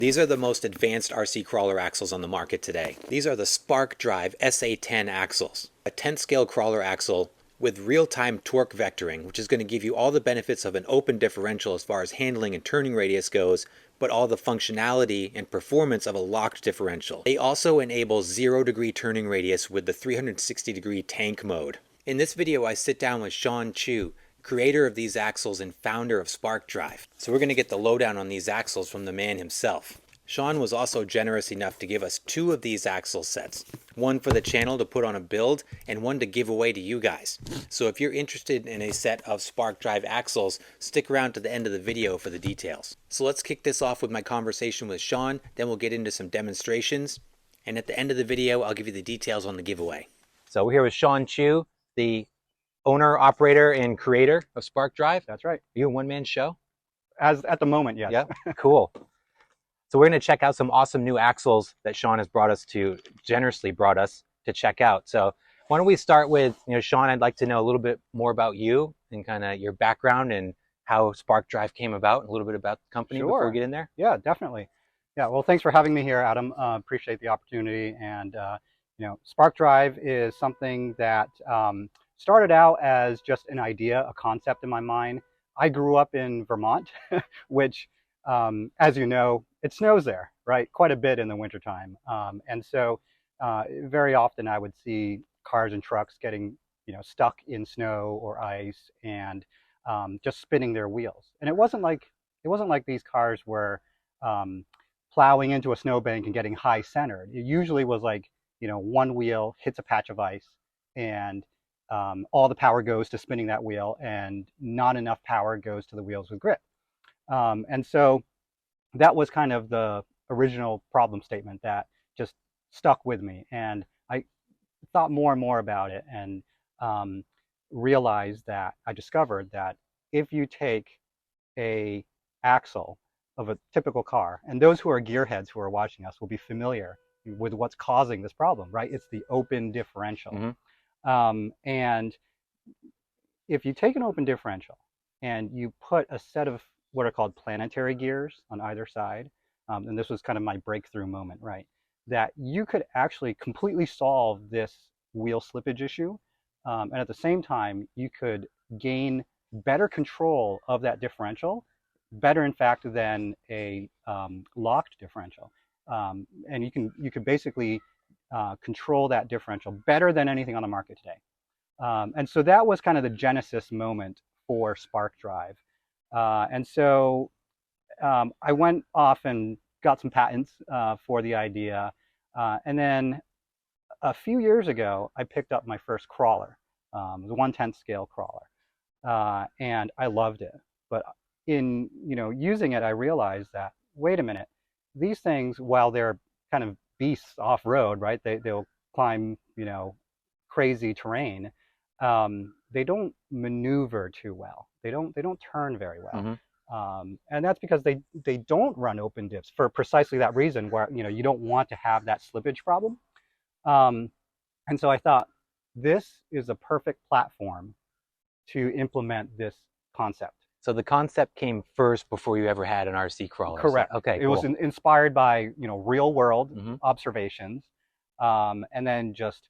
These are the most advanced RC crawler axles on the market today. These are the Sparc Drive SA-10 axles, a 10th scale crawler axle with real-time torque vectoring, which is going to give you all the benefits of an open differential as far as handling and turning radius goes, but all the functionality and performance of a locked differential. They also enable 0-degree turning radius with the 360-degree tank mode. In this video, I sit down with Sean Chu, creator of these axles and founder of Sparc Drive. So we're going to get the lowdown on these axles from the man himself. Sean was also generous enough to give us 2 of these axle sets. One for the channel to put on a build and one to give away to you guys. So if you're interested in a set of Sparc Drive axles, stick around to the end of the video for the details. So let's kick this off with my conversation with Sean, then we'll get into some demonstrations. And at the end of the video, I'll give you the details on the giveaway. So we're here with Sean Chu, the owner, operator, and creator of Sparc Drive. That's right. Are you a one-man show? As at the moment, yes. Yeah, cool. So we're going to check out some awesome new axles that Sean has generously brought us to check out. So why don't we start with, Sean, I'd like to know a little bit more about you and kind of your background and how Sparc Drive came about, and a little bit about the company before we get in there. Yeah, definitely. Yeah, well, thanks for having me here, Adam. Appreciate the opportunity. And, Sparc Drive is something that started out as just an idea, a concept in my mind. I grew up in Vermont, which, as you know, it snows there, right? Quite a bit in the wintertime. And so very often I would see cars and trucks getting, stuck in snow or ice and just spinning their wheels. And it wasn't like these cars were plowing into a snowbank and getting high centered. It usually was like, one wheel hits a patch of ice and all the power goes to spinning that wheel and not enough power goes to the wheels with grip. And so that was kind of the original problem statement that just stuck with me. And I thought more and more about it and discovered that if you take a axle of a typical car, and those who are gearheads who are watching us will be familiar with what's causing this problem, right? It's the open differential. Mm-hmm. And if you take an open differential and you put a set of what are called planetary gears on either side, and this was kind of my breakthrough moment, right? That you could actually completely solve this wheel slippage issue, and at the same time, you could gain better control of that differential, better in fact than a locked differential. And you could basically control that differential better than anything on the market today. And so that was kind of the genesis moment for Sparc Drive. And so I went off and got some patents for the idea. And then a few years ago, I picked up my first crawler, the 1/10 scale crawler. And I loved it. But in using it, I realized that, wait a minute, these things, while they're kind of beasts off-road, right? They'll climb, crazy terrain. They don't maneuver too well. They don't turn very well. Mm-hmm. And that's because they don't run open diffs for precisely that reason, where you don't want to have that slippage problem. And so I thought, this is a perfect platform to implement this concept. So the concept came first before you ever had an RC crawler. Correct. Okay. It was inspired by real world mm-hmm. observations, and then just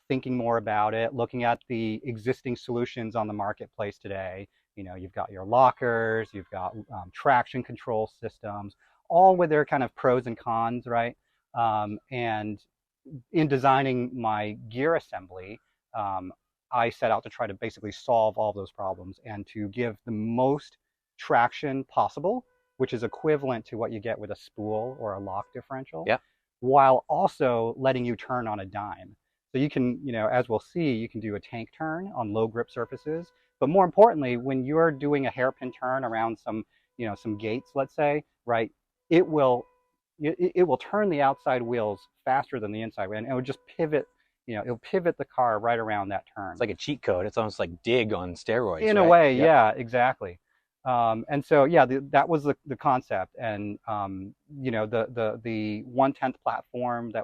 thinking more about it, looking at the existing solutions on the marketplace today. You've got your lockers, you've got traction control systems, all with their kind of pros and cons, right? And in designing my gear assembly, I set out to try to basically solve all those problems and to give the most traction possible, which is equivalent to what you get with a spool or a lock differential, yeah, while also letting you turn on a dime. So you can, as we'll see, you can do a tank turn on low grip surfaces. But more importantly, when you're doing a hairpin turn around some gates, let's say, right, it will turn the outside wheels faster than the inside, and it will just pivot. It'll pivot the car right around that turn. It's like a cheat code. It's almost like dig on steroids. In a way, yeah, exactly. And so, yeah, that was the concept. And, the 1/10 platform that,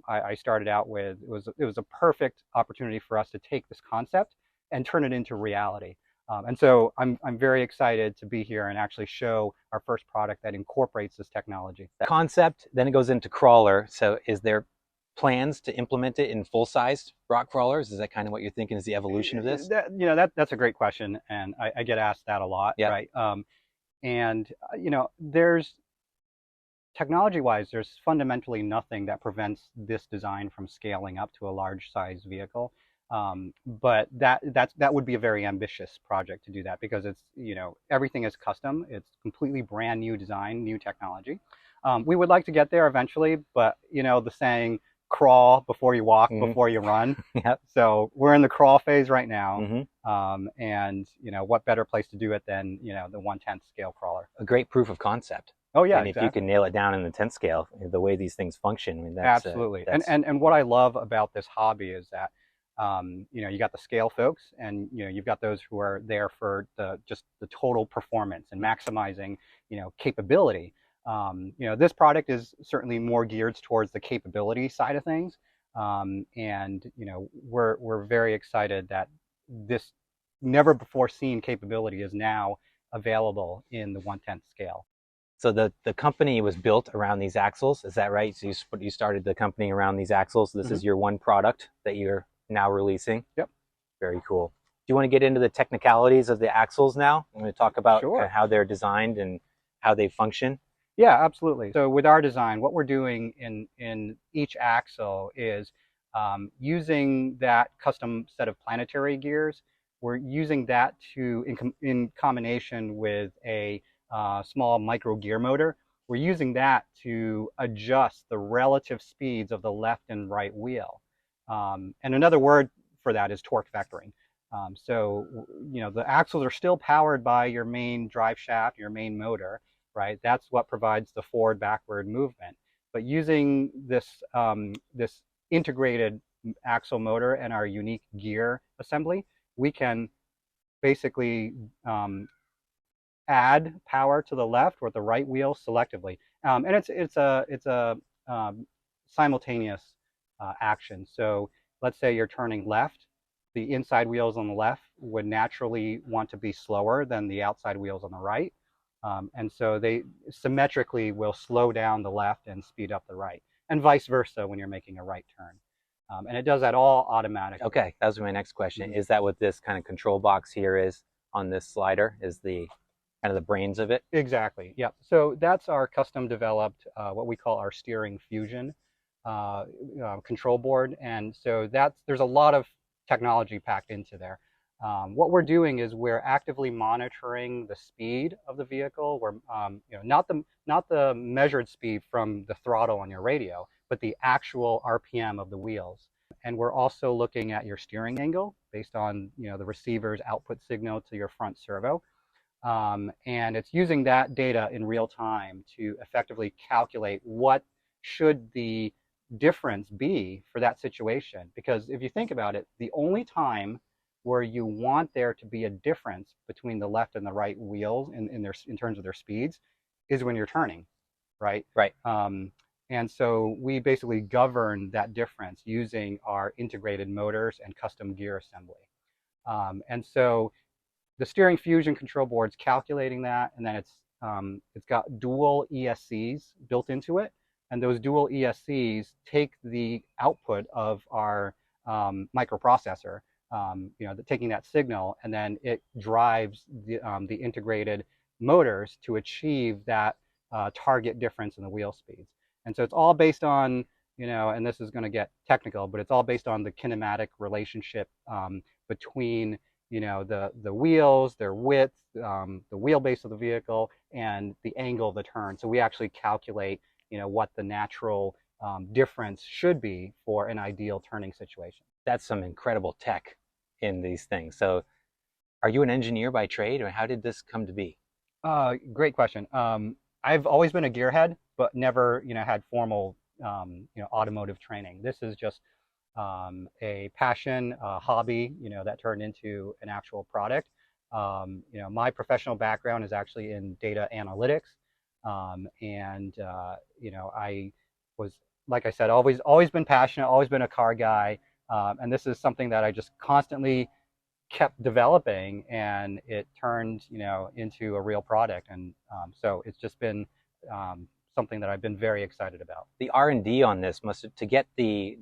I started out with, it was a perfect opportunity for us to take this concept and turn it into reality. And so I'm very excited to be here and actually show our first product that incorporates this technology. Concept, then it goes into crawler. So is there plans to implement it in full-sized rock crawlers? Is that kind of what you're thinking is the evolution of this? That's a great question, and I get asked that a lot, Yeah. right? And there's technology-wise, there's fundamentally nothing that prevents this design from scaling up to a large size vehicle. But that would be a very ambitious project to do that, because it's, everything is custom. It's completely brand new design, new technology. We would like to get there eventually, but the saying, crawl before you walk, before you run. Yep. So we're in the crawl phase right now. Mm-hmm. And what better place to do it than the 1/10 scale crawler? A great proof of concept. Oh yeah, And if you can nail it down in the 10th scale, the way these things function, I mean, that's absolutely. that's... And what I love about this hobby is that you got the scale folks, and you've got those who are there for just the total performance and maximizing capability. This product is certainly more geared towards the capability side of things, and we're very excited that this never before seen capability is now available in the 1/10 scale. So the company was built around these axles, is that right? So you started the company around these axles. This is your one product that you're now releasing. Yep. Very cool. Do you want to get into the technicalities of the axles now? I'm going to talk about Sure. how they're designed and how they function. Yeah, absolutely. So with our design, what we're doing in each axle is using that custom set of planetary gears. We're using that in combination with a small micro gear motor. We're using that to adjust the relative speeds of the left and right wheel. And another word for that is torque vectoring. So the axles are still powered by your main drive shaft, your main motor, right? That's what provides the forward-backward movement. But using this this integrated axle motor and our unique gear assembly, we can basically add power to the left or the right wheel selectively, and it's a simultaneous action. So let's say you're turning left, the inside wheels on the left would naturally want to be slower than the outside wheels on the right, and so they symmetrically will slow down the left and speed up the right, and vice versa when you're making a right turn. And it does that all automatically. Okay, that was my next question. Is that what this kind of control box here is on this slider? Is the kind of the brains of it? Exactly. Yep. So that's our custom developed, what we call our steering fusion control board, and so there's a lot of technology packed into there. What we're doing is we're actively monitoring the speed of the vehicle. We're not the measured speed from the throttle on your radio, but the actual RPM of the wheels. And we're also looking at your steering angle based on the receiver's output signal to your front servo. And it's using that data in real time to effectively calculate what should the difference be for that situation. Because if you think about it, the only time where you want there to be a difference between the left and the right wheels in terms of their speeds is when you're turning, right? Right. And so we basically govern that difference using our integrated motors and custom gear assembly. And so the steering fusion control board's calculating that, and then it's got dual ESCs built into it, and those dual ESCs take the output of our microprocessor, taking that signal, and then it drives the integrated motors to achieve that target difference in the wheel speeds. And so it's all based on, and this is going to get technical, but it's all based on the kinematic relationship between the wheels, their width, the wheelbase of the vehicle, and the angle of the turn. So we actually calculate, what the natural difference should be for an ideal turning situation. That's some incredible tech in these things. So are you an engineer by trade, or how did this come to be? Great question. I've always been a gearhead, but never, had formal, automotive training. This is just a passion, a hobby, that turned into an actual product. My professional background is actually in data analytics, and I was, like I said, always been passionate, always been a car guy, and this is something that I just constantly kept developing, and it turned, into a real product. And so it's just been something that I've been very excited about. The R&D on this to get the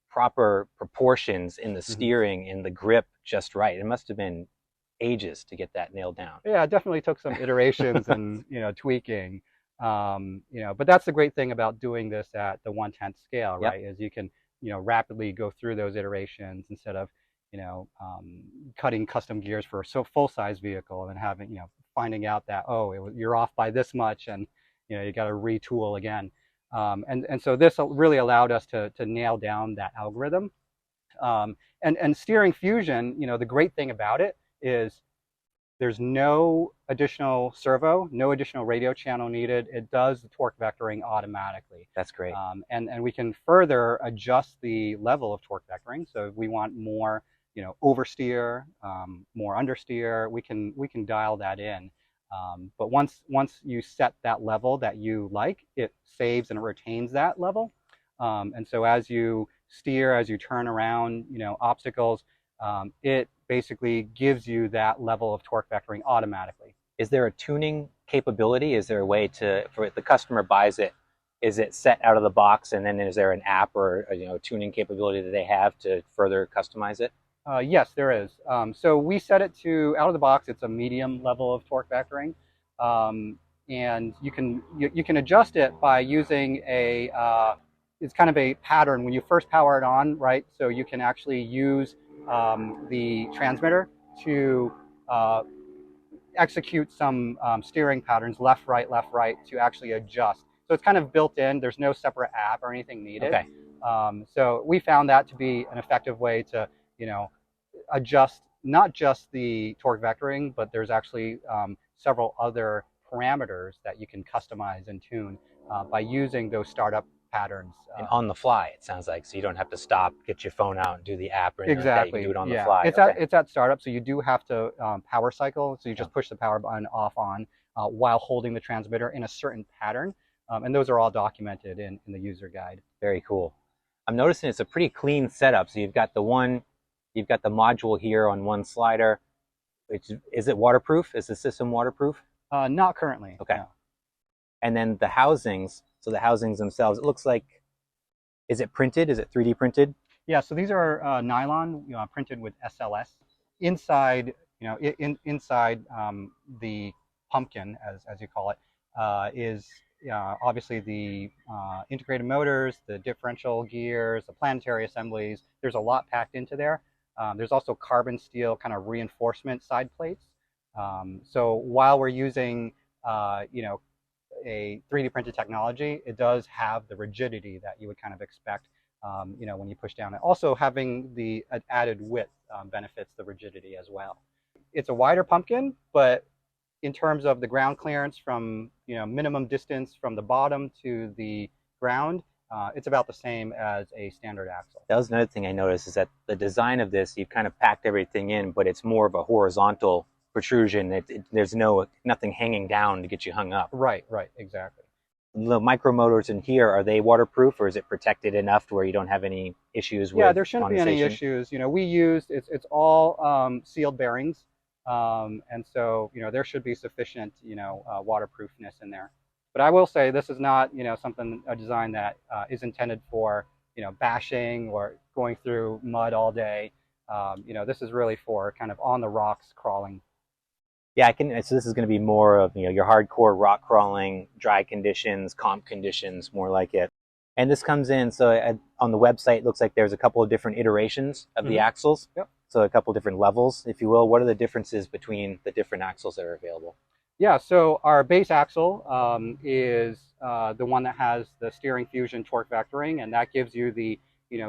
proper proportions in the steering and the grip just right. It must have been ages to get that nailed down. Yeah, it definitely took some iterations and tweaking. But that's the great thing about doing this at the 1/10 scale, right? Is you can rapidly go through those iterations instead of cutting custom gears for a full size vehicle and having finding out that you're off by this much, and you got to retool again. And so this really allowed us to nail down that algorithm. And steering fusion, the great thing about it is there's no additional servo, no additional radio channel needed. It does the torque vectoring automatically. That's great. And we can further adjust the level of torque vectoring. So if we want more, oversteer, more understeer, we can dial that in. But once you set that level that you like, it saves and retains that level. And so as you steer, as you turn around, obstacles, it basically gives you that level of torque vectoring automatically. Is there a tuning capability? Is there a way for the customer buys it, is it set out of the box, and then is there an app or a tuning capability that they have to further customize it? Yes, there is. So we set it to out of the box. It's a medium level of torque vectoring, and you can adjust it by using it's kind of a pattern when you first power it on, right? So you can actually use the transmitter to execute some steering patterns, left, right, to actually adjust. So it's kind of built in. There's no separate app or anything needed. Okay. So we found that to be an effective way to, adjust not just the torque vectoring, but there's actually several other parameters that you can customize and tune by using those startup patterns. And on the fly, it sounds like, so you don't have to stop, get your phone out, and do the app or anything Exactly. like that. You can do it on the fly. It's at startup, so you do have to power cycle. So you just push the power button off on while holding the transmitter in a certain pattern, and those are all documented in the user guide. Very cool. I'm noticing it's a pretty clean setup. So you've got the module here on one slider. Is it waterproof? Is the system waterproof? Not currently. Okay. No. And then the housings. So the housings themselves, it looks like, is it printed? Is it 3D printed? Yeah, so these are nylon, printed with SLS. Inside, inside the pumpkin, as you call it, is obviously the integrated motors, the differential gears, the planetary assemblies. There's a lot packed into there. There's also carbon steel kind of reinforcement side plates. So while we're using, a 3D printed technology, it does have the rigidity that you would kind of expect, when you push down. And also having the added width benefits the rigidity as well. It's a wider pumpkin, but in terms of the ground clearance from, minimum distance from the bottom to the ground, it's about the same as a standard axle. That was another thing I noticed, is that the design of this, you've kind of packed everything in, but it's more of a horizontal protrusion. There's nothing hanging down to get you hung up. Right, exactly. The micro motors in here, are they waterproof, or is it protected enough to where you don't have any issues with? Yeah, there shouldn't be any issues. We used it's all sealed bearings, and so there should be sufficient waterproofness in there. But I will say this is not a design that is intended for bashing or going through mud all day. This is really for kind of on the rocks crawling. Yeah, so this is going to be more of your hardcore rock crawling, dry conditions, comp conditions, more like it. And this comes in, so on the website, it looks like there's a couple of different iterations of the axles. Yep. So a couple of different levels, if you will. What are the differences between the different axles that are available? Yeah, so our base axle is the one that has the steering fusion torque vectoring, and that gives you the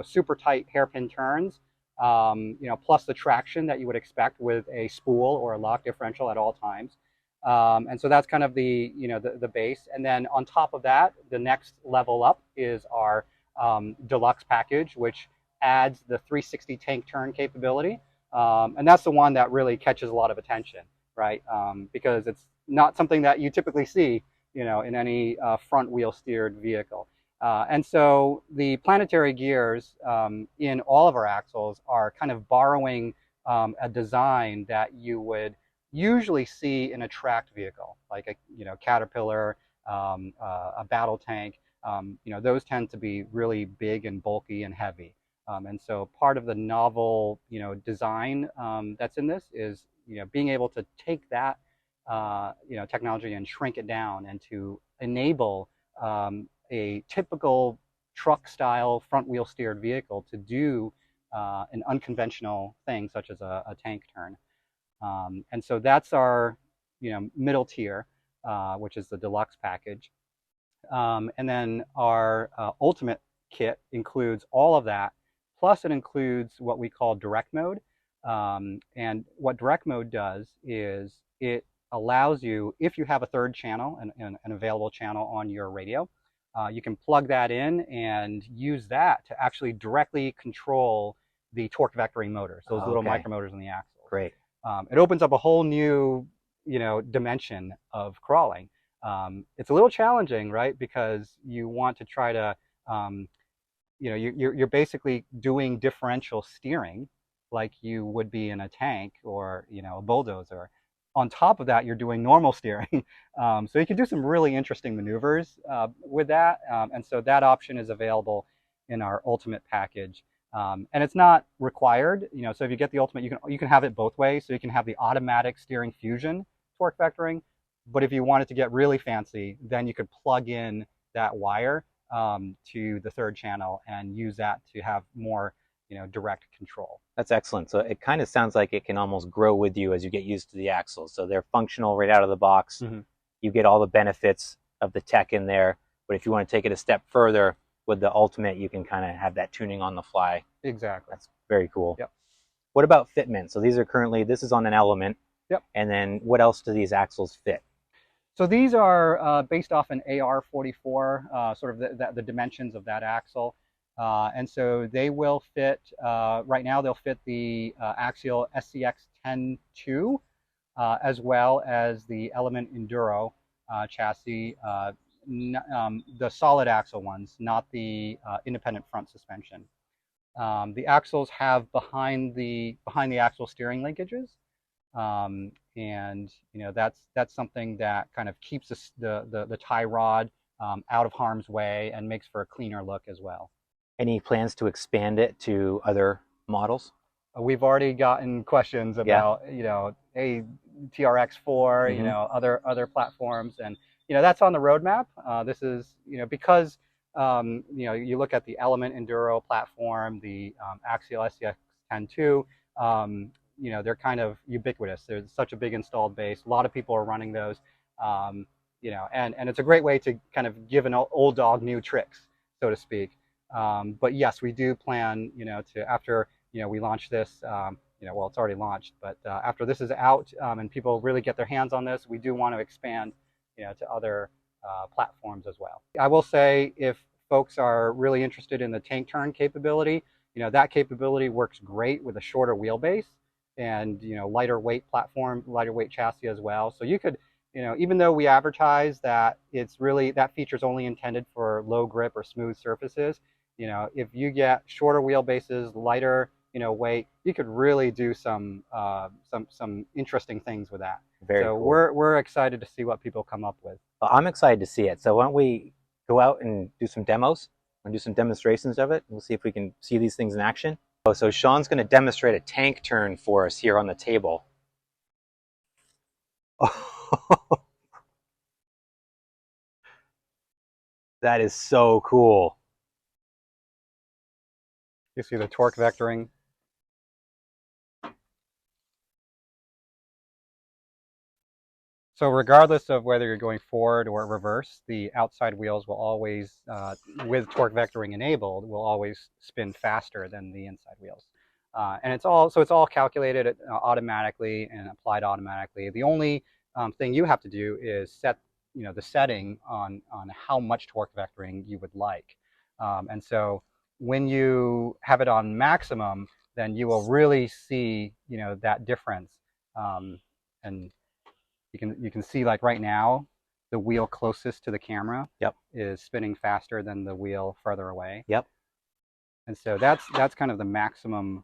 super tight hairpin turns. Plus the traction that you would expect with a spool or a lock differential at all times. And so that's kind of the base. And then on top of that, the next level up is our deluxe package, which adds the 360 tank turn capability. And that's the one that really catches a lot of attention, right? Because it's not something that you typically see, in any front wheel steered vehicle. And so the planetary gears in all of our axles are kind of borrowing a design that you would usually see in a tracked vehicle, like a Caterpillar, a battle tank. Those tend to be really big and bulky and heavy. And so part of the novel, design that's in this is, being able to take that, technology and shrink it down and to enable a typical truck-style front-wheel steered vehicle to do an unconventional thing such as a tank turn. And so that's our, middle tier, which is the deluxe package. And then our ultimate kit includes all of that, plus it includes what we call direct mode. And what direct mode does is it allows you, if you have a third channel, an available channel on your radio, you can plug that in and use that to actually directly control the torque vectoring motors, those little micromotors in the axle. Great. It opens up a whole new, dimension of crawling. It's a little challenging, right? Because you want to try to, you're basically doing differential steering like you would be in a tank or, a bulldozer. On top of that, you're doing normal steering. So you can do some really interesting maneuvers with that. And so that option is available in our ultimate package. And it's not required, so if you get the ultimate, you can have it both ways. So you can have the automatic steering fusion torque vectoring, but if you wanted to get really fancy, then you could plug in that wire to the third channel and use that to have more, direct control. That's excellent. So it kind of sounds like it can almost grow with you as you get used to the axles. So they're functional right out of the box. Mm-hmm. You get all the benefits of the tech in there, but if you want to take it a step further, with the ultimate, you can kind of have that tuning on the fly. Exactly. That's very cool. Yep. What about fitment? So these are this is on an Element. Yep. And then what else do these axles fit? So these are based off an AR44, sort of the dimensions of that axle. And so they will fit, right now they'll fit the axial SCX-10-2, as well as the Element Enduro chassis, the solid axle ones, not the independent front suspension. The axles have behind the axle steering linkages, and that's something that kind of keeps the tie rod out of harm's way and makes for a cleaner look as well. Any plans to expand it to other models? We've already gotten questions about, hey, TRX4, other platforms, and that's on the roadmap. This is, because you look at the Element Enduro platform, the axial SCX-10-2, they're kind of ubiquitous. There's such a big installed base. A lot of people are running those, and it's a great way to kind of give an old dog new tricks, so to speak. But yes, we do plan, to, after, we launch this, well, it's already launched, but after this is out and people really get their hands on this, we do want to expand, to other platforms as well. I will say, if folks are really interested in the tank turn capability, that capability works great with a shorter wheelbase and, lighter weight platform, lighter weight chassis as well. So you could, even though we advertise that it's really, that feature's only intended for low grip or smooth surfaces, if you get shorter wheelbases, lighter, weight, you could really do some interesting things with that. Very so cool. We're excited to see what people come up with. Well, I'm excited to see it. So why don't we go out and do some demos and do some demonstrations of it? We'll see if we can see these things in action. So Sean's going to demonstrate a tank turn for us here on the table. That is so cool. You see the torque vectoring. So regardless of whether you're going forward or reverse, the outside wheels will always, with torque vectoring enabled, will always spin faster than the inside wheels. And it's all calculated automatically and applied automatically. The only thing you have to do is set, the setting on how much torque vectoring you would like. And so when you have it on maximum, then you will really see, that difference. And you can see, like right now, the wheel closest to the camera is spinning faster than the wheel further away. Yep. And so that's kind of the maximum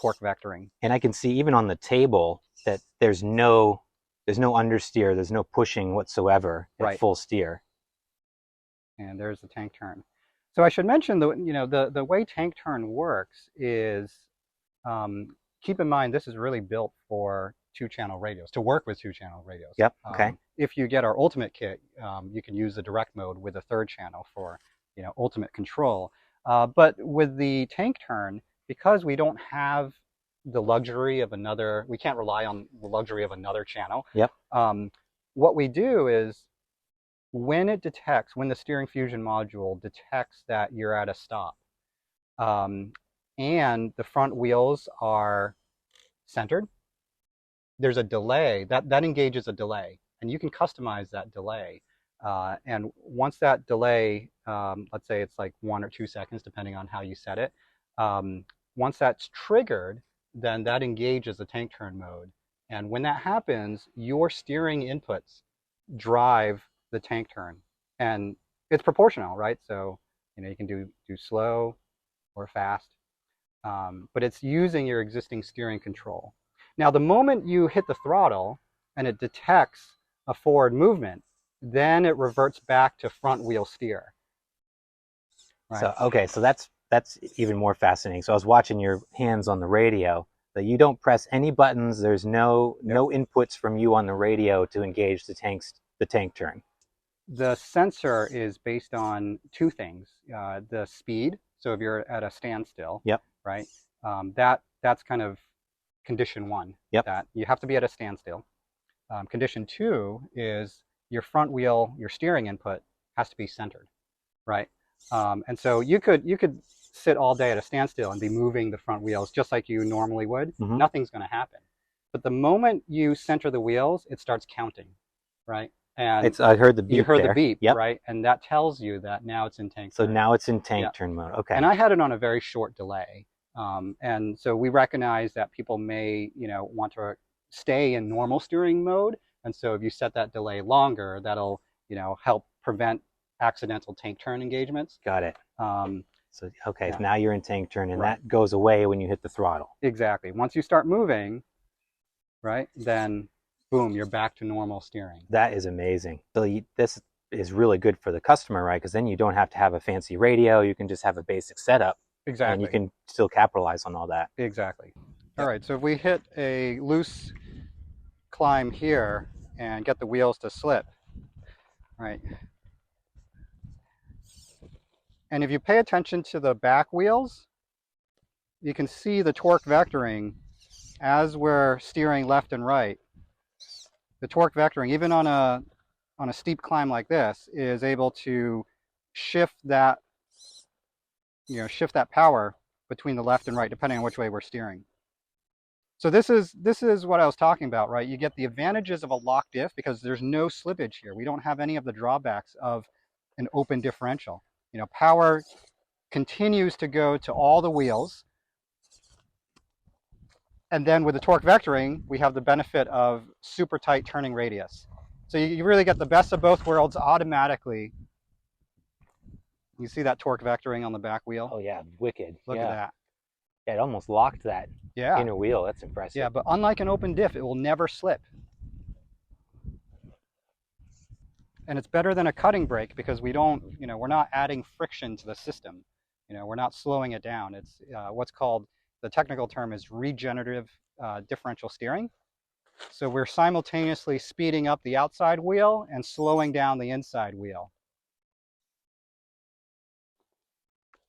torque vectoring. And I can see even on the table that there's no understeer, there's no pushing whatsoever at Right. full steer. And there's the tank turn. So I should mention the way tank turn works is, keep in mind this is really built for 2-channel radios, to work with 2-channel radios. Yep. Okay. If you get our ultimate kit, you can use the direct mode with a 3rd channel for ultimate control. But with the tank turn, because we don't have the luxury of we can't rely on the luxury of another channel. Yep. What we do is, when the steering fusion module detects that you're at a stop, and the front wheels are centered, there's a delay that engages a delay, and you can customize that delay. And once that delay, let's say it's like 1 or 2 seconds, depending on how you set it, once that's triggered, then that engages the tank turn mode. And when that happens, your steering inputs drive the tank turn, and it's proportional, right? So you can do slow or fast, but it's using your existing steering control. Now, the moment you hit the throttle and it detects a forward movement, then it reverts back to front wheel steer. Right? So okay, so that's even more fascinating. So I was watching your hands on the radio. That you don't press any buttons. There's no inputs from you on the radio to engage the tank turn. The sensor is based on 2 things: the speed. So if you're at a standstill, yep, right, that's kind of condition 1. Yep. That you have to be at a standstill. Condition 2 is your front wheel, your steering input has to be centered, right? And so you could sit all day at a standstill and be moving the front wheels just like you normally would. Mm-hmm. Nothing's going to happen. But the moment you center the wheels, it starts counting, right? And I heard the beep. You heard there. the beep, yep. Right? And that tells you that now it's in tank turn. So now it's in tank turn mode. Okay. And I had it on a very short delay. And so we recognize that people may, want to stay in normal steering mode. And so if you set that delay longer, that'll, help prevent accidental tank turn engagements. Got it. So Yeah. Now you're in tank turn, and Right. that goes away when you hit the throttle. Exactly. Once you start moving, right, then boom, you're back to normal steering. That is amazing. So this is really good for the customer, right? Because then you don't have to have a fancy radio. You can just have a basic setup. Exactly. And you can still capitalize on all that. Exactly. All right, so if we hit a loose climb here and get the wheels to slip, right? And if you pay attention to the back wheels, you can see the torque vectoring as we're steering left and right. The torque vectoring, even on a steep climb like this, is able to shift that power between the left and right, depending on which way we're steering. So this is what I was talking about, right? You get the advantages of a lock diff because there's no slippage here. We don't have any of the drawbacks of an open differential. Power continues to go to all the wheels. And then with the torque vectoring, we have the benefit of super tight turning radius. So you really get the best of both worlds automatically. You see that torque vectoring on the back wheel? Oh yeah, wicked. Look at that. Yeah, it almost locked that inner wheel. That's impressive. Yeah, but unlike an open diff, it will never slip. And it's better than a cutting brake because we don't, we're not adding friction to the system. We're not slowing it down. It's what's called, the technical term is regenerative differential steering. So we're simultaneously speeding up the outside wheel and slowing down the inside wheel.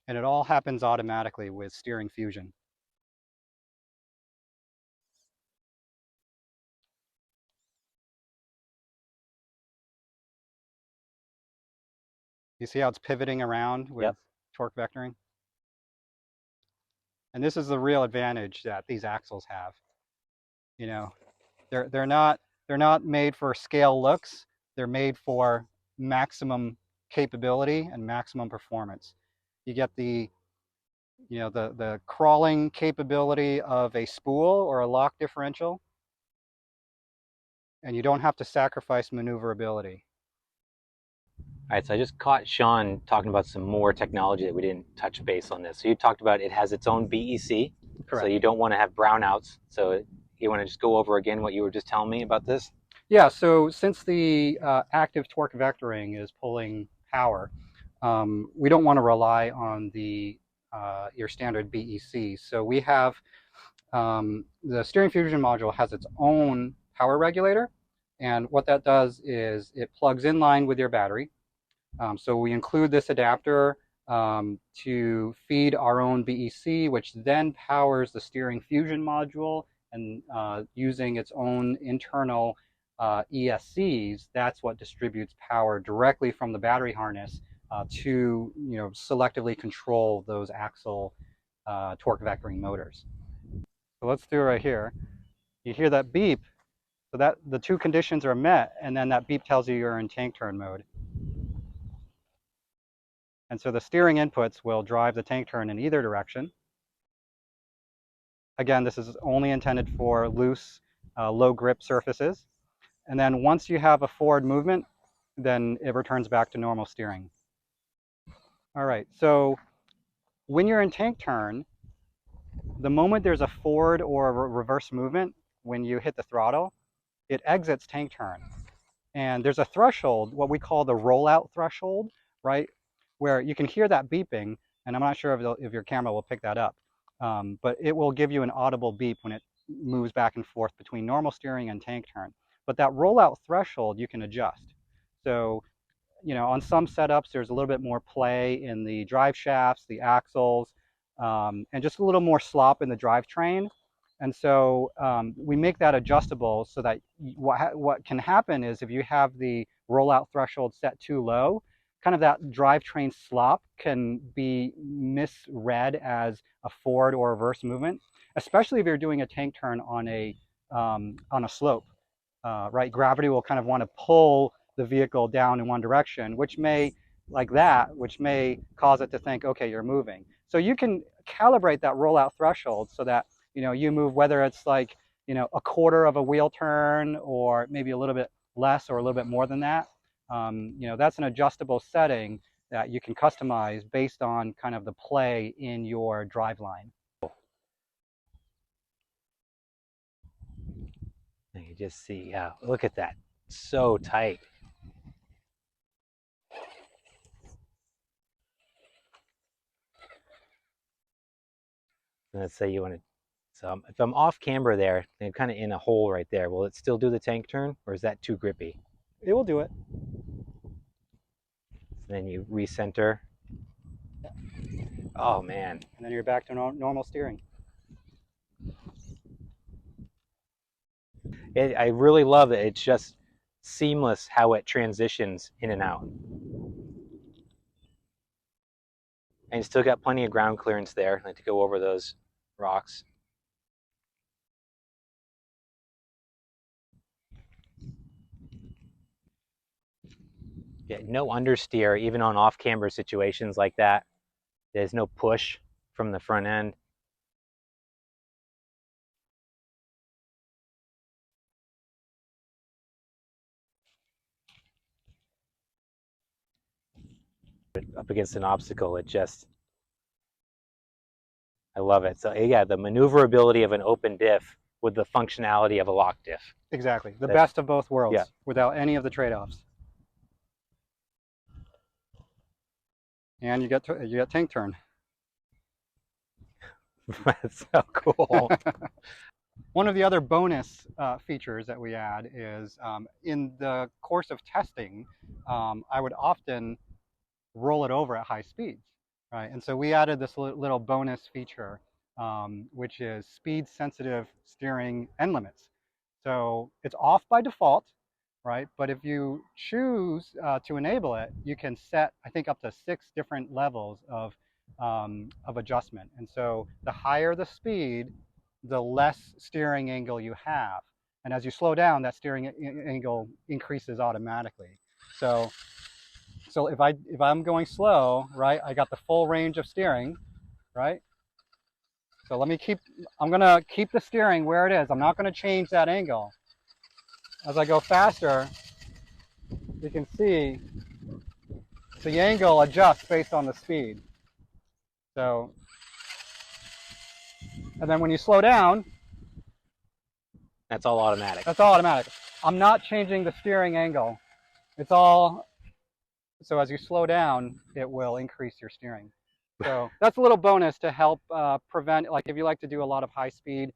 And it all happens automatically with steering fusion. You see how it's pivoting around with torque vectoring? And this is the real advantage that these axles have. They're not made for scale looks. They're made for maximum capability and maximum performance. You get the crawling capability of a spool or a lock differential, and you don't have to sacrifice maneuverability. All right, so I just caught Sean talking about some more technology that we didn't touch base on this. So you talked about it has its own BEC. Correct. So you don't want to have brownouts. So you want to just go over again what you were just telling me about this? Yeah, so since the active torque vectoring is pulling power, we don't want to rely on the your standard BEC. So we have the steering fusion module has its own power regulator, and what that does is it plugs in line with your battery. So we include this adapter to feed our own BEC, which then powers the steering fusion module, and using its own internal ESCs, that's what distributes power directly from the battery harness to selectively control those axle torque vectoring motors. So let's do it right here. You hear that beep, so that the two conditions are met, and then that beep tells you you're in tank turn mode. And so the steering inputs will drive the tank turn in either direction. Again, this is only intended for loose, low grip surfaces. And then once you have a forward movement, then it returns back to normal steering. All right, so when you're in tank turn, the moment there's a forward or a reverse movement, when you hit the throttle, it exits tank turn. And there's a threshold, what we call the rollout threshold, right? Where you can hear that beeping, and I'm not sure if your camera will pick that up, but it will give you an audible beep when it moves back and forth between normal steering and tank turn. But that rollout threshold you can adjust. So, on some setups, there's a little bit more play in the drive shafts, the axles, and just a little more slop in the drivetrain. And so we make that adjustable so that what can happen is if you have the rollout threshold set too low, kind of that drivetrain slop can be misread as a forward or reverse movement, especially if you're doing a tank turn on a slope, right? Gravity will kind of want to pull the vehicle down in one direction, which may cause it to think, okay, you're moving. So you can calibrate that rollout threshold so that you move, whether it's like a quarter of a wheel turn or maybe a little bit less or a little bit more than that. That's an adjustable setting that you can customize based on kind of the play in your drive line. You just see, look at that, so tight. Let's say you want to, so if I'm off camber there, I'm kind of in a hole right there. Will it still do the tank turn, or is that too grippy? It will do it. So then you recenter. Oh man. And then you're back to normal steering. I really love it. It's just seamless how it transitions in and out. And you still got plenty of ground clearance there, like to go over those rocks. Yeah, no understeer, even on off-camber situations like that. There's no push from the front end. Up against an obstacle, I love it. So yeah, the maneuverability of an open diff with the functionality of a lock diff. Exactly, the best of both worlds, yeah, without any of the trade-offs. And you get tank turn. That's so cool. One of the other bonus features that we add is in the course of testing, I would often roll it over at high speeds, right? And so we added this little bonus feature, which is speed-sensitive steering end limits. So it's off by default, right? But if you choose to enable it, you can set, I think, up to 6 different levels of adjustment. And so the higher the speed, the less steering angle you have. And as you slow down, that steering angle increases automatically. So if I'm going slow, right, I got the full range of steering, right? So I'm gonna keep the steering where it is. I'm not gonna change that angle. As I go faster, you can see the angle adjusts based on the speed. So And then when you slow down, That's all automatic. that's all automatic. I'm not changing the steering angle. It's all, so as you slow down, it will increase your steering. So that's a little bonus to help prevent, like if you like to do a lot of high speed,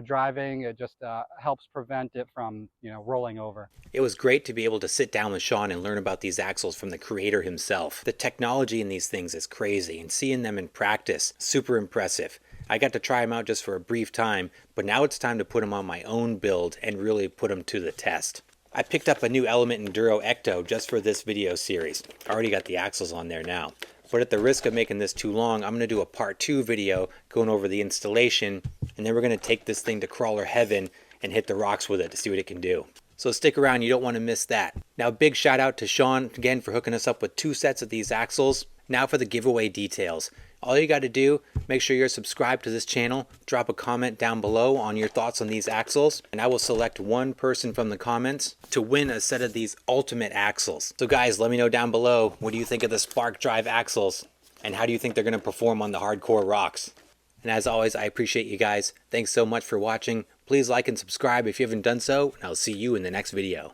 driving, it just helps prevent it from, rolling over. It was great to be able to sit down with Sean and learn about these axles from the creator himself. The technology in these things is crazy, and seeing them in practice, super impressive. I got to try them out just for a brief time, but now it's time to put them on my own build and really put them to the test. I picked up a new Element Enduro Ecto just for this video series. I already got the axles on there now. But at the risk of making this too long, I'm going to do a part 2 video going over the installation, and then we're going to take this thing to crawler heaven and hit the rocks with it to see what it can do. So stick around, you don't want to miss that. Now big shout out to Sean again for hooking us up with 2 sets of these axles. Now for the giveaway details. All you got to do, make sure you're subscribed to this channel, drop a comment down below on your thoughts on these axles, and I will select one person from the comments to win a set of these ultimate axles. So guys, let me know down below, what do you think of the Sparc Drive axles, and how do you think they're going to perform on the hardcore rocks? And as always, I appreciate you guys. Thanks so much for watching. Please like and subscribe if you haven't done so, and I'll see you in the next video.